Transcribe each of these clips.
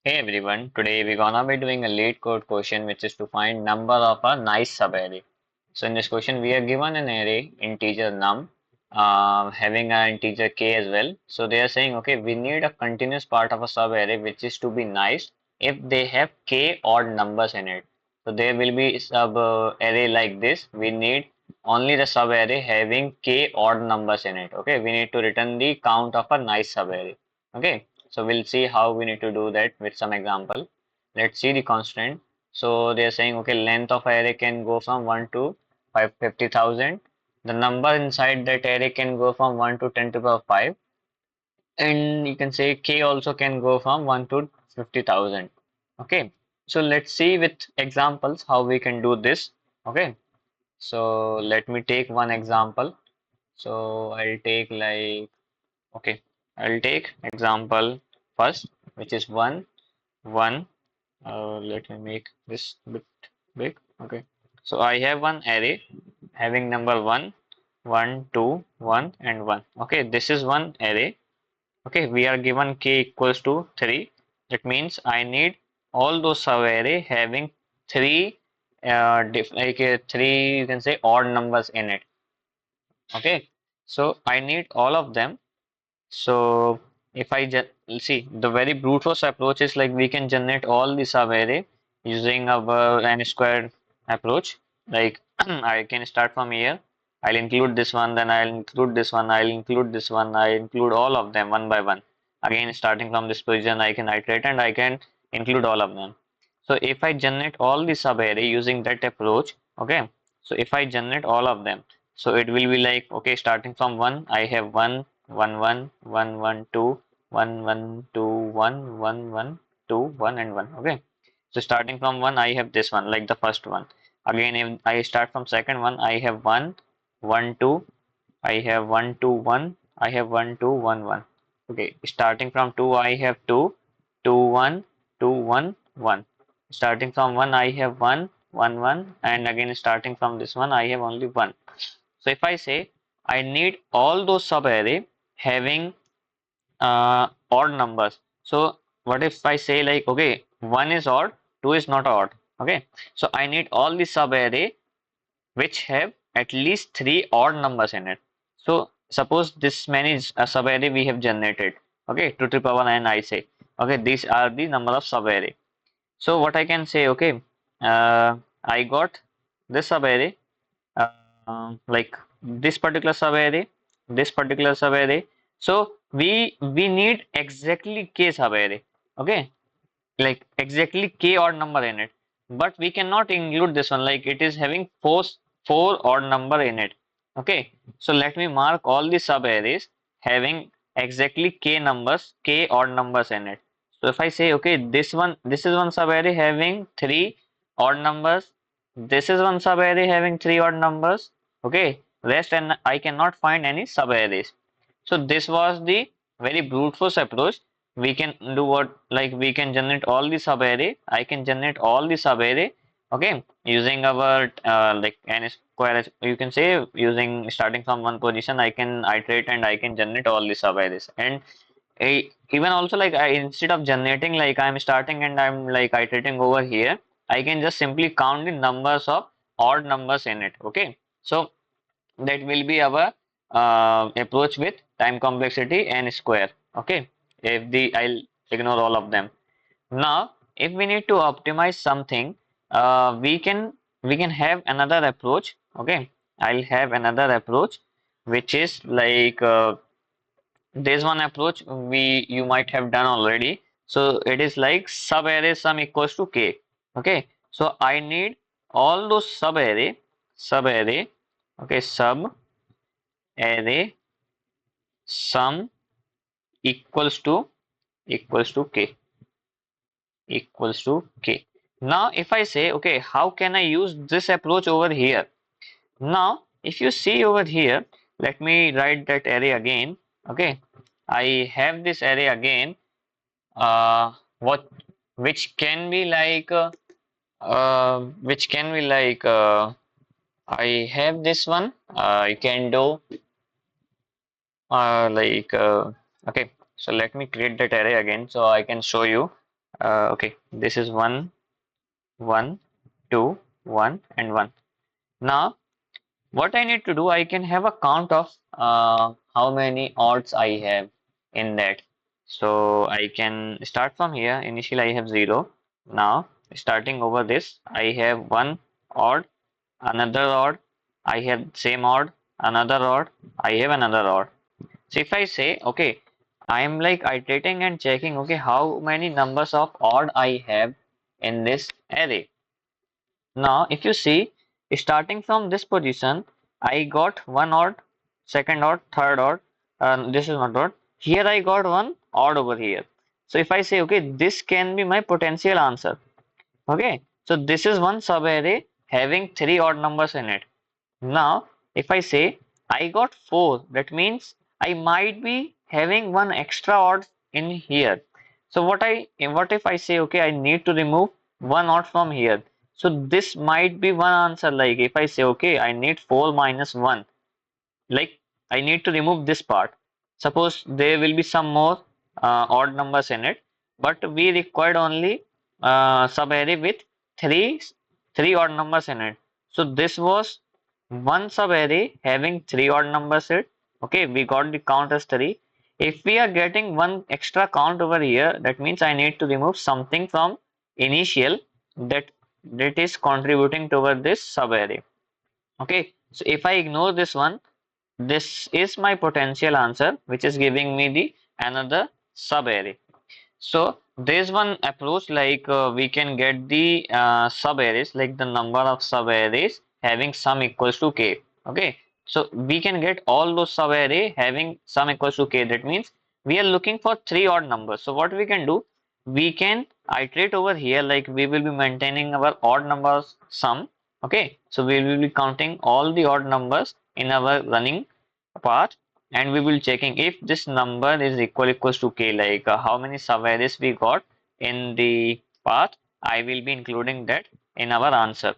Hey everyone, today we're gonna be doing a lead code question which is to find number of a nice subarray. So in this question we are given an array integer num having an integer k as well. So they are saying okay we need a continuous part of a subarray which is to be nice if they have k odd numbers in it. So there will be sub array like this. We need only the subarray having k odd numbers in it. Okay, we need to return the count of a nice subarray. Okay. So we'll see how we need to do that with some example. Let's see the constraint. So they're saying, okay, length of array can go from 1 to 50,000. The number inside that array can go from 1 to 10 to the power 5. And you can say k also can go from 1 to 50,000. Okay. So let's see with examples how we can do this. Okay. So let me take one example. So I'll take like okay, I'll take example first, which is 1, 1. Let me make this bit big. Okay, so I have one array having number 1, 1, 2, 1, and 1. Okay, this is one array. Okay, we are given k equals to 3. That means I need all those subarray having three, three, you can say odd numbers in it. Okay, so I need all of them. So if I see the very brute force approach is like we can generate all the subarray using our n squared approach. Like I can start from here. I'll include this one, then I'll include this one, I'll include this one, I include all of them one by one. Again, starting from this position, I can iterate and I can include all of them. So if I generate all the subarray using that approach, okay. So if I generate all of them, so it will be like okay, starting from one, I have one, one, one, one, one, two, one, one, two, one, one, one, two, one, and one. Okay. So starting from one, I have this one, like the first one. Again, if I start from second one, I have one, one, two. I have one, two, one. I have one, two, one, one. Okay. Starting from two, I have two, two, one, two, one, one. Starting from one, I have one, one, one, and again starting from this one, I have only one. So if I say I need all those subarray having odd numbers. So what if I say like okay, one is odd, two is not odd. Okay, so I need all the subarray which have at least three odd numbers in it. So suppose this many subarray we have generated. Okay, 2 to the power 9 I say. Okay, these are the number of subarray. So what I can say, okay, I got this subarray, like this particular subarray. So we need exactly k subarray, okay, like exactly k odd number in it. But we cannot include this one, like it is having four odd number in it. Okay, so let me mark all the subarrays having exactly k odd numbers in it. So if I say okay, this is one subarray having three odd numbers, this is one subarray having three odd numbers. Okay, rest and I cannot find any subarrays. So this was the very brute force approach. We can do what, like we can generate all the subarray. I can generate all the subarray. Okay, using our like n square. You can say using starting from one position. I can iterate and I can generate all the subarrays. And even also like I, instead of generating, like I'm starting and I'm like iterating over here, I can just simply count the numbers of odd numbers in it. Okay, so that will be our approach with time complexity n square. Okay, if the I'll ignore all of them. Now if we need to optimize something, we can have another approach. Okay, I'll have another approach which is like there's one approach we you might have done already. So it is like sub array sum equals to k. Okay, so I need all those sub array, okay, sub array sum equals to k, equals to k. Now if I say okay, how can I use this approach over here? Now if you see over here, let me write that array again. Okay, I have this array again, what which can be like which can be like I have this one, I can do like okay, so let me create that array again so I can show you. Okay, this is 1, 1, 2, 1, and 1. Now, what I need to do, I can have a count of how many odds I have in that. So I can start from here. Initially, I have 0. Now, starting over this, I have one odd, another odd, I have same odd, another odd, I have another odd. So if I say, okay, I am like iterating and checking, okay, how many numbers of odd I have in this array. Now, if you see, starting from this position, I got one odd, second odd, third odd. This is not odd. Here I got one odd over here. So if I say, okay, this can be my potential answer. Okay, so this is one subarray having three odd numbers in it. Now, if I say I got 4, that means I might be having one extra odd in here. So what if I say, okay, I need to remove one odd from here. So this might be one answer. Like if I say, okay, I need 4 minus 1, like I need to remove this part. Suppose there will be some more odd numbers in it, but we required only subarray with three three odd numbers in it. So this was one subarray having three odd numbers in it. Okay, we got the count as 3. If we are getting one extra count over here, that means I need to remove something from initial that that is contributing toward this subarray. Okay, so if I ignore this one, this is my potential answer, which is giving me the another subarray. So there's one approach like we can get the subarrays, like the number of subarrays having sum equals to k. Okay, so we can get all those subarray having sum equals to k. That means we are looking for three odd numbers. So what we can do, we can iterate over here, like we will be maintaining our odd numbers sum. Okay, so we will be counting all the odd numbers in our running path, and we will checking if this number is equals to k, like how many subarrays we got in the path. I will be including that in our answer.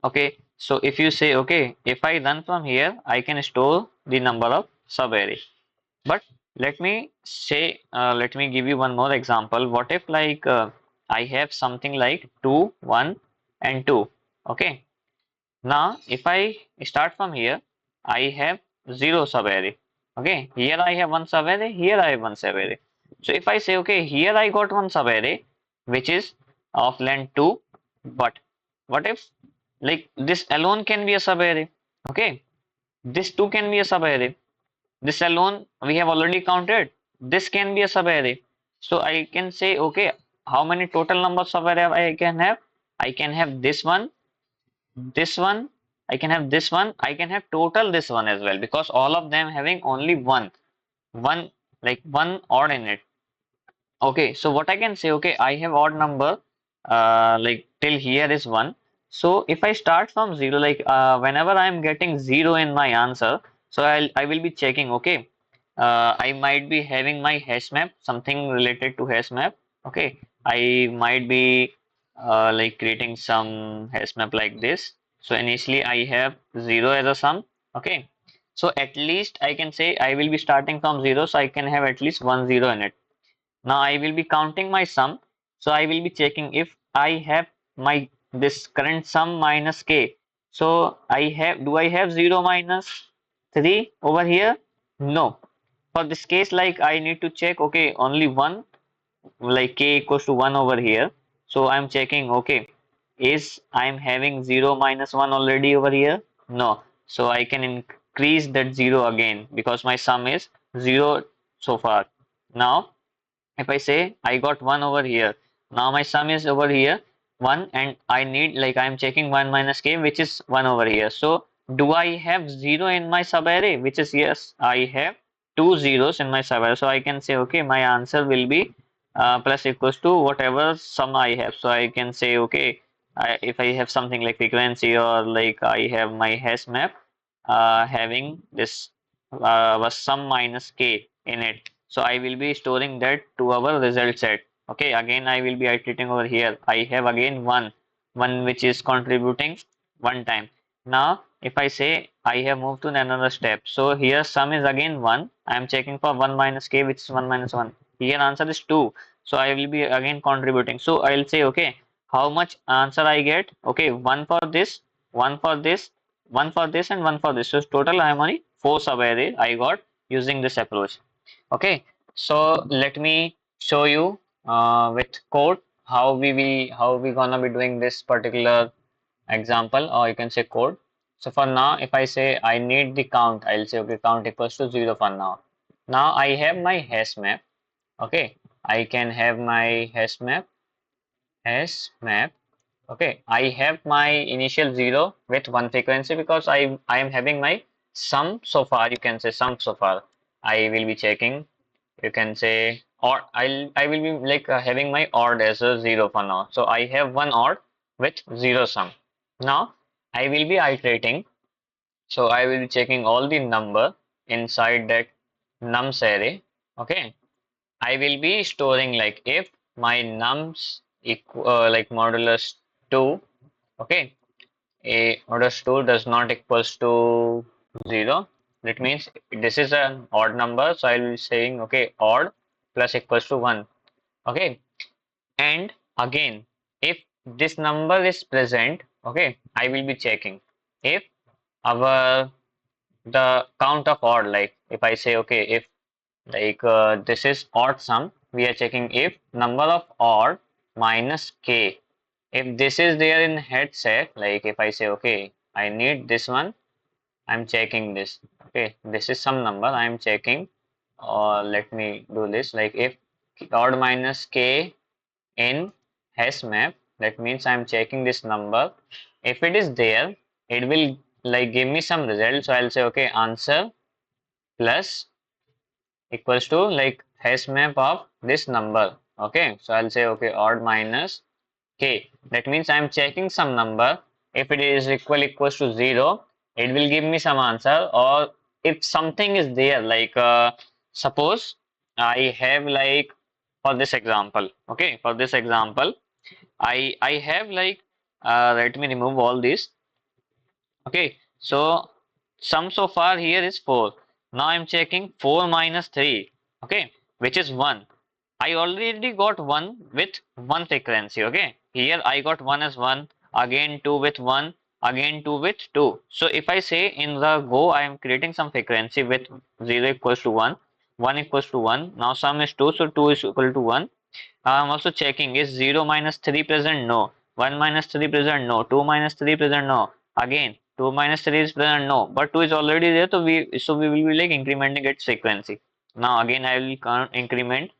Okay, so if you say, okay, if I run from here, I can store the number of subarray. But let me say, let me give you one more example. What if like I have something like 2, 1, and 2. Okay, now, if I start from here, I have 0 subarray. Okay, here I have one subarray, here I have one subarray. So if I say, okay, here I got one subarray, which is of length 2, but what if like this alone can be a subarray? Okay, this 2 can be a subarray. This alone we have already counted. This can be a subarray. So I can say, okay, how many total number of subarray I can have? I can have this one, I can have this one, I can have total this one as well, because all of them having only one like one odd in it. Okay, so what I can say, okay, I have odd number like till here is 1. So if I start from 0, like whenever I am getting 0 in my answer, so I will be checking, okay, I might be having my hash map, something related to hash map. Okay, I might be like creating some hash map like this. So initially I have 0 as a sum. Okay, so at least I can say I will be starting from 0, so I can have at least 1 0 in it. Now I will be counting my sum. So I will be checking if I have my this current sum minus k. So do I have 0 minus 3 over here? No. For this case, like I need to check, okay, only one, like k equals to 1 over here. So I'm checking, okay, is I'm having 0 minus 1 already over here? No. So I can increase that 0 again because my sum is 0 so far. Now if I say I got 1 over here, now my sum is over here 1, and I need, like I'm checking 1 minus k, which is 1 over here. So do I have 0 in my subarray? Which is yes, I have two zeros in my subarray. So I can say, okay, my answer will be plus equals to whatever sum I have. So I can say, okay, if I have something like frequency, or like I have my hash map having this was sum minus k in it. So I will be storing that to our result set. Okay, again I will be iterating over here. I have again one which is contributing one time. Now if I say I have moved to another step, so here sum is again 1. I am checking for 1 minus k, which is 1 minus 1. Here answer is 2. So I will be again contributing. So I'll say, okay, how much answer I get? Okay, one for this, one for this, one for this, and one for this. So total I am only 4 sub-array I got using this approach. Okay, so let me show you with code how we gonna be doing this particular example, or you can say code. So for now, if I say I need the count, I'll say okay, count equals to 0 for now. Now I have my hash map. Okay, I can have my hash map. Okay, I have my initial 0 with one frequency because I am having my sum so far. You can say sum so far. I will be checking. You can say or I will be like having my odd as a 0 for now. So I have one odd with 0 sum. Now I will be iterating. So I will be checking all the number inside that nums array. Okay, I will be storing like if my nums equal like modulus 2. Okay, a modulus 2 does not equals to 0. That means this is an odd number. So I will be saying okay, odd plus equals to 1. Okay, and again if this number is present, okay, I will be checking if our the count of odd, like if I say okay, if like this is odd sum, we are checking if number of odd minus k, if this is there in head set, like if I say okay, I need this one, I'm checking this. Okay, this is some number I'm checking, or let me do this, like if odd minus k in hash map, that means I'm checking this number. If it is there, it will like give me some result. So I'll say okay, answer plus equals to like hash map of this number. Okay, so I'll say okay, odd minus k. That means I'm checking some number. If it is equals to 0, it will give me some answer. Or if something is there, like suppose I have like for this example, okay, for this example, I have like let me remove all this. Okay, so sum so far here is 4. Now I'm checking 4 minus 3, okay, which is 1. I already got 1 with one frequency, okay. Here I got 1 as 1, again 2 with 1, again 2 with 2. So if I say in the go I am creating some frequency with 0 equals to 1, 1 equals to 1. Now sum is 2, so 2 is equal to 1. I'm also checking is 0 minus 3 present? No. 1 minus 3 present? No. 2 minus 3 present? No. Again 2 minus 3 is present? No. But 2 is already there, so we will be like incrementing its frequency. Now again I will increment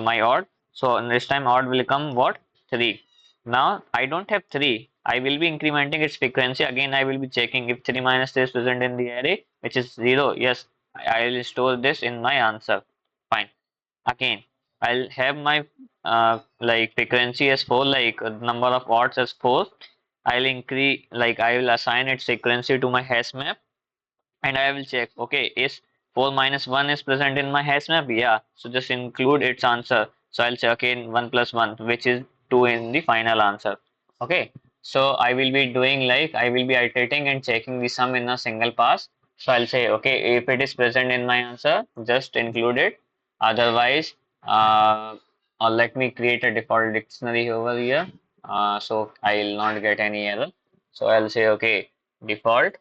my odd. So this time odd will come what? 3. Now I don't have 3. I will be incrementing its frequency. Again I will be checking if 3 minus 3 is present in the array, which is 0. Yes, I will store this in my answer. Fine. Again I'll have my like frequency as 4, like number of odds as 4. I'll increase, like I will assign its frequency to my hash map, and I will check okay, is 4 minus 1 is present in my hash map? Yeah, so just include its answer. So I'll say okay, 1 plus 1, which is 2 in the final answer. Okay, so I will be doing like I will be iterating and checking the sum in a single pass. So I'll say okay, if it is present in my answer, just include it. Otherwise let me create a default dictionary over here, so I'll not get any error. So I'll say okay, default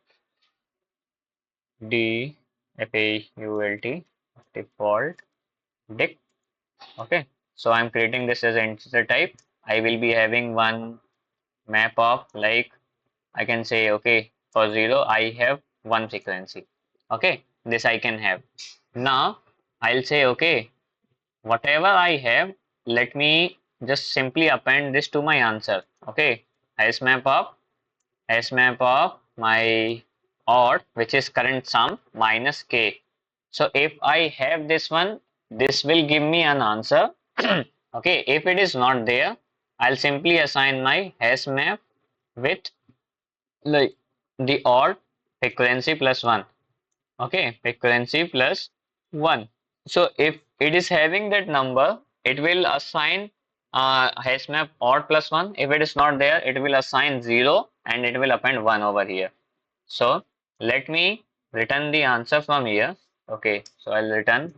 default default dict. Okay, so I'm creating this as integer type. I will be having one map of like I can say okay, for 0 I have one frequency. Okay, this I can have. Now I'll say okay, whatever I have, let me just simply append this to my answer. Okay, hash map of my odd, which is current sum, minus k. So if I have this one, this will give me an answer. Okay, if it is not there, I'll simply assign my hash map with like the odd frequency plus 1. Okay, frequency plus 1. So if it is having that number, it will assign hash map odd plus 1. If it is not there, it will assign 0 and it will append 1 over here. So let me return the answer from here. Okay, so I'll return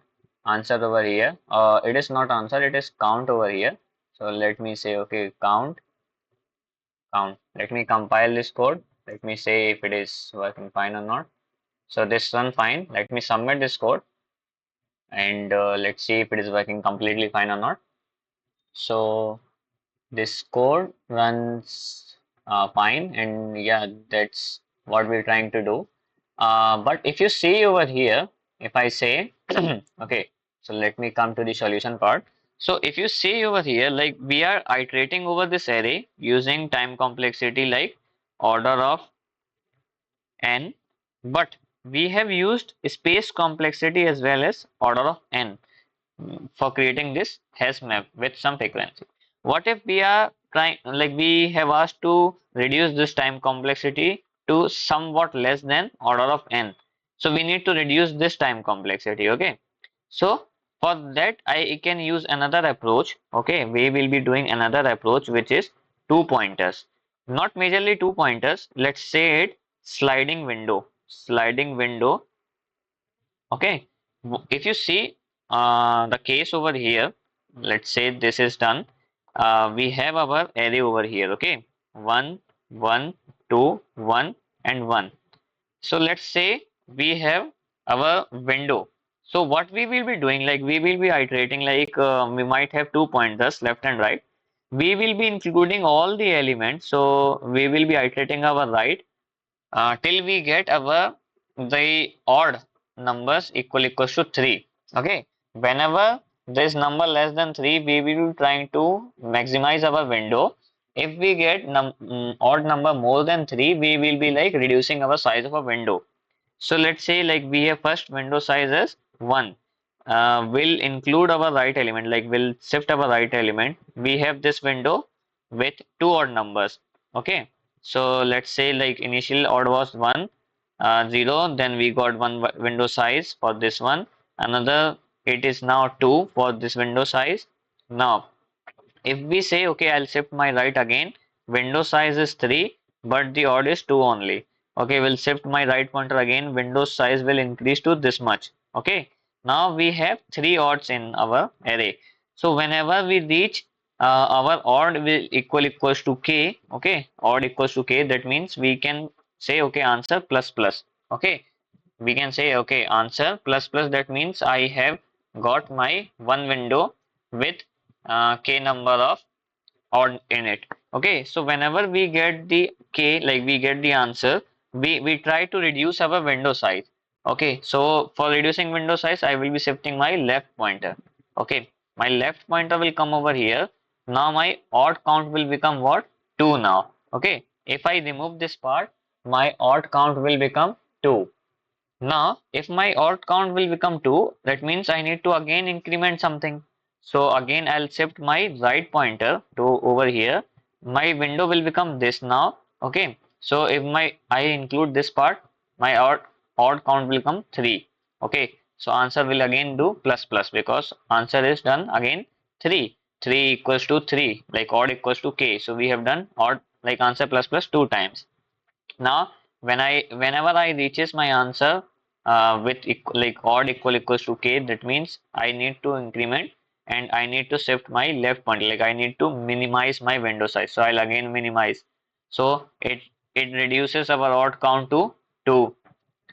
answer over here. It is not answer, it is count over here. So let me say, okay, count. Let me compile this code. Let me say if it is working fine or not. So this one fine. Let me submit this code and let's see if it is working completely fine or not. So this code runs fine, and yeah, that's what we're trying to do. But if you see over here, if I say, okay, so let me come to the solution part. So if you see over here, like we are iterating over this array using time complexity like order of n, but we have used space complexity as well as order of n for creating this hash map with some frequency. What if we are trying, like we have asked to reduce this time complexity to somewhat less than order of n. So we need to reduce this time complexity, okay? So for that I can use another approach, okay? We will be doing another approach which is two pointers. Not majorly two pointers, let's say it sliding window, okay. If you see the case over here, let's say this is done. We have our array over here, okay. 1, 1, 2, 1, and 1. So let's say we have our window. So what we will be doing, like we will be iterating, like we might have two pointers left and right. We will be including all the elements. So we will be iterating our right till we get our the odd numbers equals to 3. Okay, whenever this number less than 3, we will be trying to maximize our window. If we get odd number more than 3, we will be like reducing our size of a window. So let's say like we have first window size as 1. We'll include our right element, like we'll shift our right element. We have this window with two odd numbers. Okay. So let's say like initial odd was 1, 0, then we got one window size for this one. Another, it is now 2 for this window size. Now if we say, okay, I'll shift my right again, window size is 3, but the odd is 2 only. Okay, we'll shift my right pointer again, window size will increase to this much. Okay, now we have 3 odds in our array. So whenever we reach our odd will equals to k, okay, odd equals to k, that means we can say, okay, answer plus plus. Okay, we can say, okay, answer plus plus, that means I have got my one window with k number of odd in it. Okay, so whenever we get the k, like we get the answer, we try to reduce our window size. Okay, so for reducing window size, I will be shifting my left pointer. Okay, my left pointer will come over here. Now my odd count will become what? 2 now. Okay, if I remove this part, my odd count will become 2. Now, if my odd count will become 2, that means I need to again increment something. So again, I'll shift my right pointer to over here. My window will become this now. Okay. So if I include this part, my odd count will become 3. Okay. So answer will again do plus plus because answer is done again 3. 3 equals to 3, like odd equals to k. So we have done odd like answer plus plus 2 times. Now, whenever I reaches my answer with like odd equals to k, that means I need to increment and I need to shift my left point. Like I need to minimize my window size. So I'll again minimize. So it reduces our odd count to 2.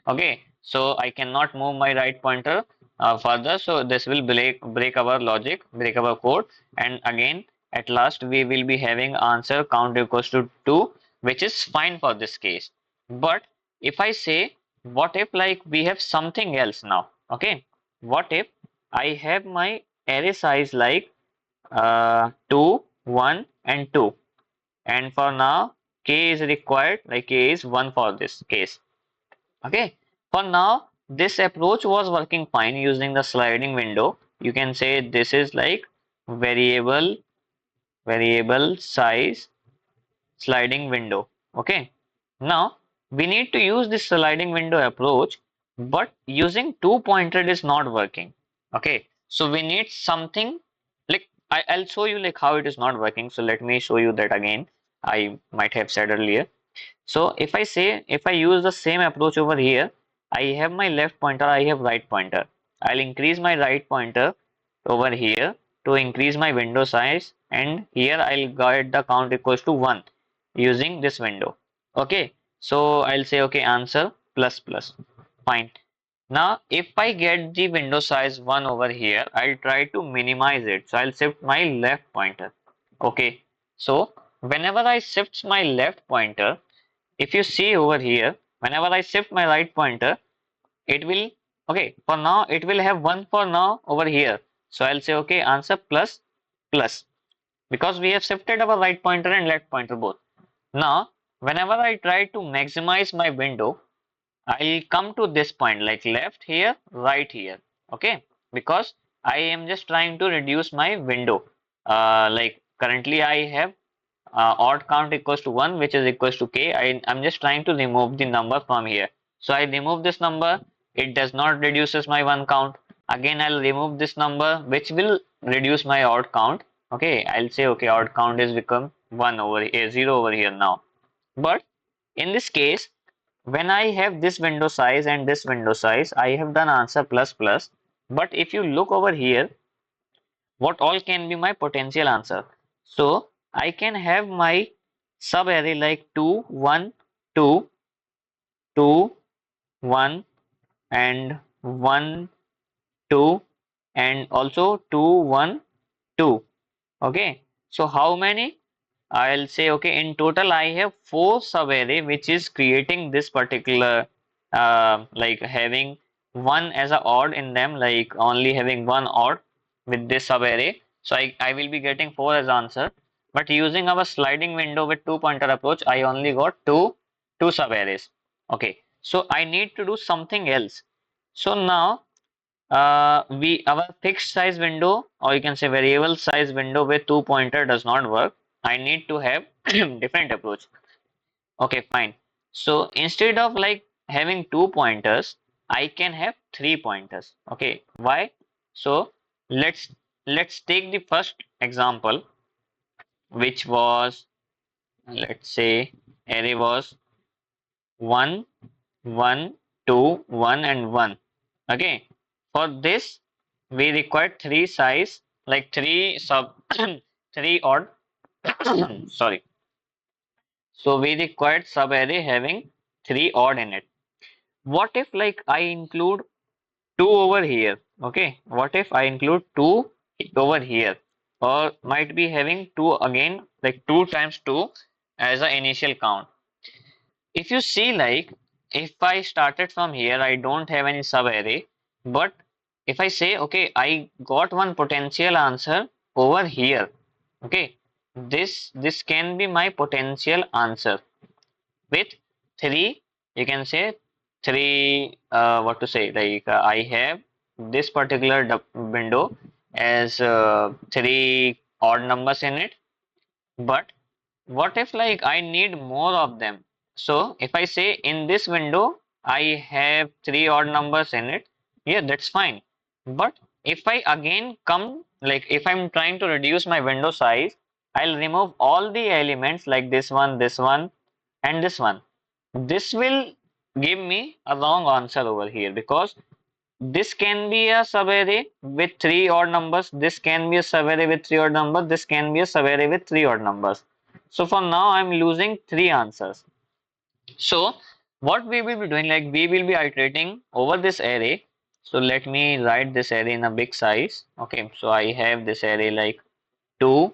Okay, so I cannot move my right pointer further. So this will break our logic, break our code, and again at last we will be having answer count equals to 2, which is fine for this case. But if I say what if like we have something else now? Okay, what if I have my array size like 2, 1, and 2, and for now k is required, like k is 1 for this case. Okay, for now this approach was working fine using the sliding window. You can say this is like variable size sliding window. Okay, now we need to use this sliding window approach, but using two pointer is not working. Okay, so we need something like I'll show you like how it is not working. So let me show you that again. I might have said earlier. So if I say, if I use the same approach over here, I have my left pointer, I have right pointer. I'll increase my right pointer over here to increase my window size, and here I'll get the count equals to 1 using this window. Okay, so I'll say okay, answer plus plus. Fine. Now if I get the window size 1 over here, I'll try to minimize it. So I'll shift my left pointer. Okay, so whenever I shift my left pointer, if you see over here, whenever I shift my right pointer, it will, okay, for now it will have 1 for now over here. So I'll say okay, answer plus plus, because we have shifted our right pointer and left pointer both. Now whenever I try to maximize my window, I'll come to this point like left here, right here. Okay, because I am just trying to reduce my window. Like currently I have odd count equals to 1, which is equals to k. I'm just trying to remove the number from here. So I remove this number, it does not reduces my 1 count. Again I'll remove this number, which will reduce my odd count. Okay, I'll say okay, odd count is become 1 over here, 0 over here now. But in this case, when I have this window size and this window size, I have done answer plus plus. But if you look over here, what all can be my potential answer? So I can have my sub array like 2, 1, 2, 2, 1, and 1, 2, and also 2, 1, 2. Okay. So how many? I'll say okay, in total I have 4 subarray which is creating this particular like having 1 as a odd in them, like only having 1 odd with this subarray. So I will be getting 4 as answer. But using our sliding window with 2 pointer approach, I only got two subarrays. Okay, so I need to do something else. So now we our fixed size window, or you can say variable size window with 2 pointer does not work. I need to have different approach. Okay, fine. So instead of like having 2 pointers, I can have 3 pointers. Okay, why? So let's let's take the first example, which was, let's say array was 1, 1, 2, 1, and 1. Okay, for this we require 3 size, like 3 sub 3 odd sorry. So we required sub array having 3 odd in it. What if like I include 2 over here? Okay, what if I include 2 over here, or might be having 2 again, like 2 times 2 as an initial count. If you see, like if I started from here, I don't have any sub array, but if I say okay, I got one potential answer over here. Okay, this can be my potential answer with 3, you can say 3, what to say, like I have this particular window as 3 odd numbers in it. But what if like I need more of them? So if I say in this window I have 3 odd numbers in it, yeah, that's fine. But if I again come, like if I'm trying to reduce my window size, I'll remove all the elements like this one, and this one. This will give me a wrong answer over here, because this can be a subarray with 3 odd numbers, this can be a subarray with 3 odd numbers, this can be a subarray with 3 odd numbers. So for now I'm losing 3 answers. So what we will be doing, like we will be iterating over this array. So let me write this array in a big size. Okay, so I have this array like 2,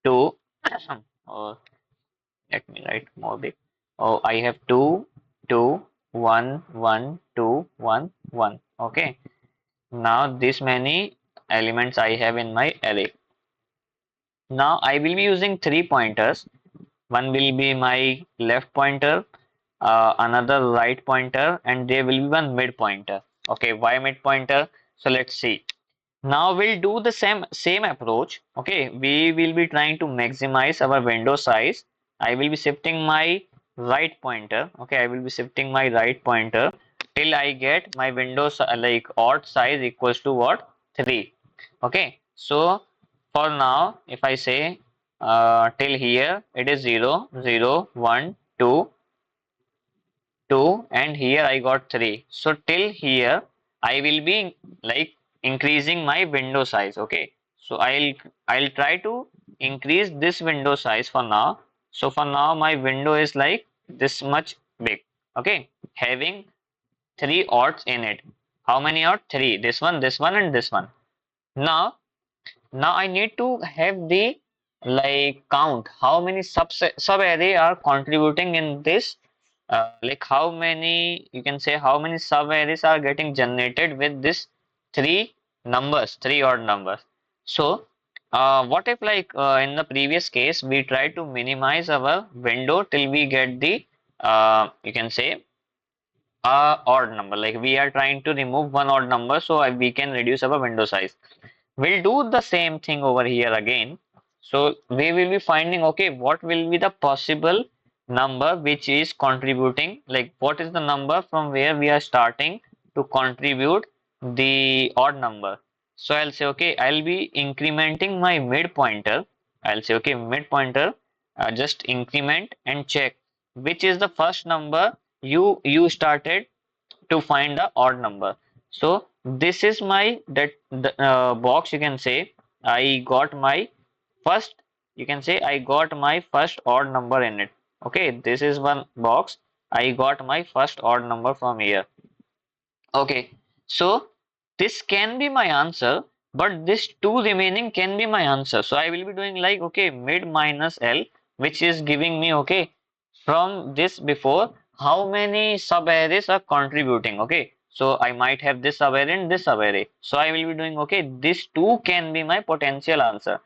2, or let me write more big. Oh, I have 2, 2, 1, 1, 2, 1, 1. Okay. Now this many elements I have in my array. Now I will be using 3 pointers. One will be my left pointer, another right pointer, and there will be one mid pointer. Okay, why mid pointer? So let's see. Now we'll do the same approach. Okay, we will be trying to maximize our window size. I will be shifting my right pointer. Okay, I will be shifting my right pointer till I get my window like odd size equals to what? 3. Okay, so for now if I say till here it is 0, 0, 1, 2, 2, and here I got 3. So till here I will be like increasing my window size. Okay, so I'll try to increase this window size for now. So for now my window is like this much big. Okay, having three odds in it. How many odds? Three. This one, and this one. Now I need to have the like count how many sub array are contributing in this, like how many, you can say how many sub arrays are getting generated with this three odd numbers. So what if like in the previous case we try to minimize our window till we get the you can say odd number, like we are trying to remove one odd number so we can reduce our window size. We'll do the same thing over here again. So we will be finding, okay, what will be the possible number which is contributing, like what is the number from where we are starting to contribute the odd number. So I'll say, okay, I'll be incrementing my mid pointer. I'll say, okay, mid pointer, just increment and check which is the first number you started to find the odd number. So this is my that the box, you can say I got my first, you can say I got my first odd number in it. Okay, this is one box. I got my first odd number from here. Okay, so this can be my answer, but this two remaining can be my answer. So I will be doing like, okay, mid minus L, which is giving me, okay, from this before, how many subarrays are contributing. Okay, so I might have this subarray and this subarray. So I will be doing, okay, this two can be my potential answer.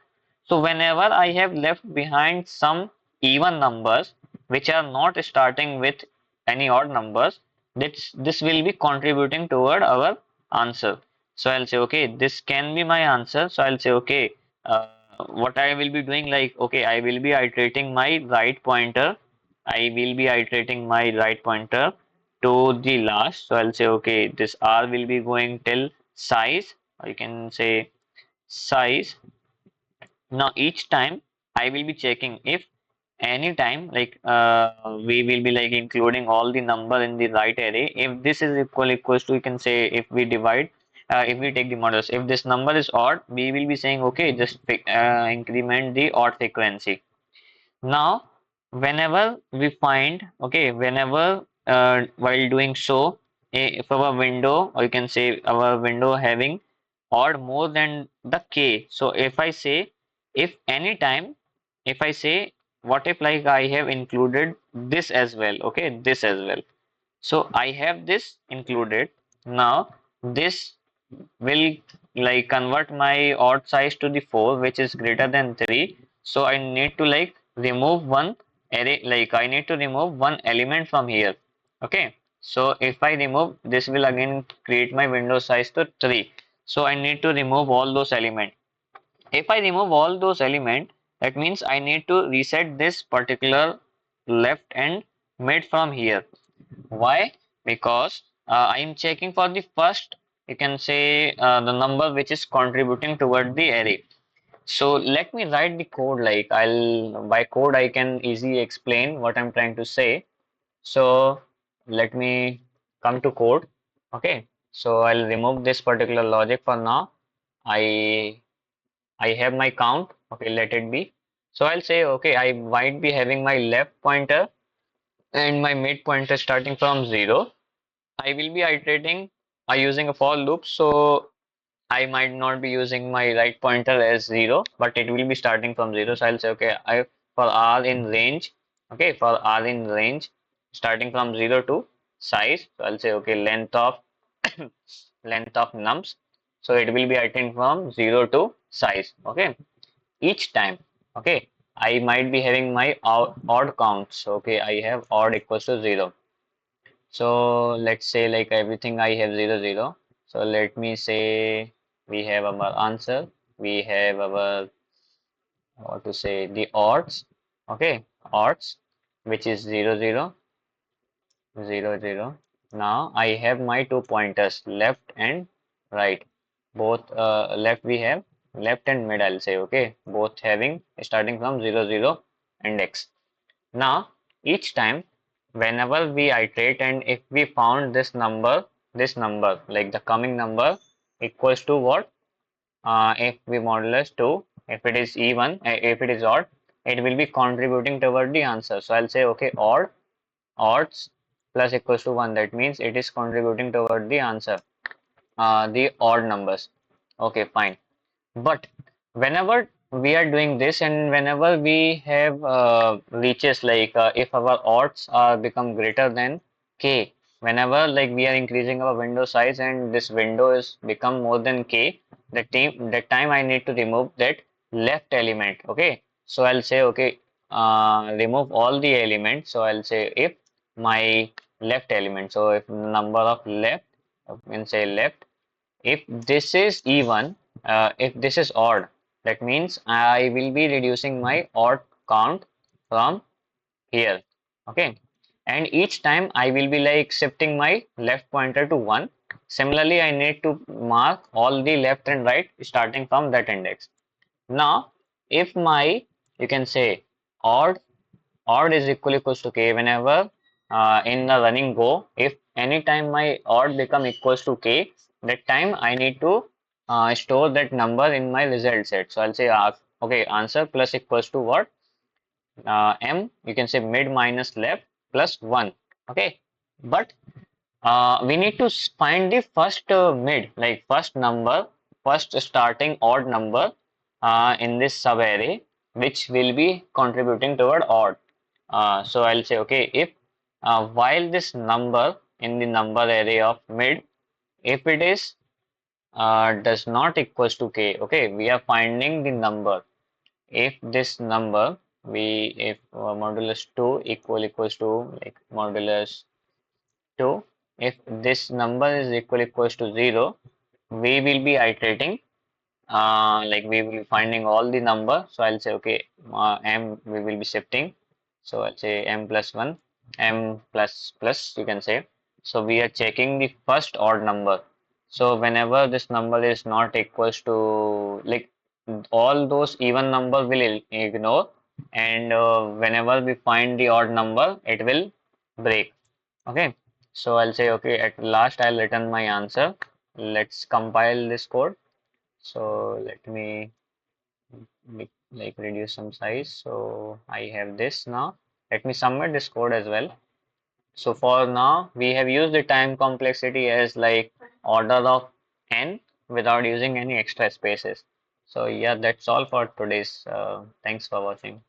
So whenever I have left behind some even numbers which are not starting with any odd numbers, this will be contributing toward our answer. So I'll say, okay, this can be my answer. So I'll say, okay, uh, what I will be doing, like, okay, I will be iterating my right pointer. I will be iterating my right pointer to the last. So I'll say, okay, this R will be going till size, or you can say size. Now each time I will be checking if any time like we will be like including all the number in the right array. If this is equals to, you can say if we divide, if we take the modulus, if this number is odd, we will be saying, okay, just increment the odd frequency. Now, whenever we find, okay, whenever while doing so, if our window, or you can say our window having odd more than the k. So if I say, if anytime, if I say, what if like I have included this as well, okay, this as well. So I have this included. Now this will like convert my odd size to the 4, which is greater than 3. So I need to like remove one array, like I need to remove one element from here. Okay, so if I remove this, will again create my window size to 3. So I need to remove all those elements. If I remove all those elements, that means I need to reset this particular left and mid from here. Why? Because I am checking for the first, you can say the number which is contributing toward the array. So let me write the code, like I'll by code I can easily explain what I'm trying to say. So let me come to code. Okay. So I'll remove this particular logic for now. I I have my count. Okay, let it be. So I'll say, okay, I might be having my left pointer and my mid pointer starting from 0. I will be iterating using a for loop, so I might not be using my right pointer as 0, but it will be starting from 0. So I'll say, okay, I for r in range, okay, for r in range, starting from 0 to size. So I'll say, okay, length of length of nums. So it will be iterating from 0 to size. Okay, each time. Okay, I might be having my odd counts. Okay, I have odd equals to 0. So let's say like everything I have 0 0. So let me say we have our answer. We have our, what to say, the odds. Okay, odds, which is 0 0 0 0. Now I have my two pointers, left and right. Both left we have left and mid, I'll say, okay, both having starting from 0 0 and x. Now, each time, whenever we iterate and if we found this number, this number, like the coming number, equals to what? If we modulus 2, if it is even, if it is odd, it will be contributing toward the answer. So I'll say, okay, odds plus equals to 1. That means it is contributing toward the answer, the odd numbers. Okay, fine. But whenever we are doing this and whenever we have reaches, like if our odds are become greater than k, whenever like we are increasing our window size and this window is become more than k, that time I need to remove that left element. Okay, so I'll say, okay, remove all the elements. So I'll say if my left element, so if number of left, we can say left, if this is even, if this is odd, that means I will be reducing my odd count from here. Okay, and each time I will be like shifting my left pointer to 1. Similarly, I need to mark all the left and right starting from that index. Now, if my, you can say, odd odd is equals to k, whenever in the running go, if anytime my odd become equals to k, that time I need to store that number in my result set. So I'll say, okay, answer plus equals to what? M, you can say mid minus left plus 1. Okay, but we need to find the first mid, like first number, first starting odd number in this subarray, which will be contributing toward odd. So I'll say, okay, if while this number in the number array of mid, if it is does not equals to k, okay, we are finding the number. If this number, we if modulus 2 equals to like modulus 2, if this number is equals to 0, we will be iterating, like we will be finding all the number. So I'll say, okay, m we will be shifting. So I'll say m plus 1, m plus plus, you can say. So we are checking the first odd number. So whenever this number is not equals to, like, all those even number will ignore, and whenever we find the odd number, it will break. Okay, so I'll say, okay, at last I'll return my answer. Let's compile this code. So let me like reduce some size. So I have this now. Let me submit this code as well. So for now, we have used the time complexity as like order of n without using any extra spaces. So yeah, that's all for today's. Thanks for watching.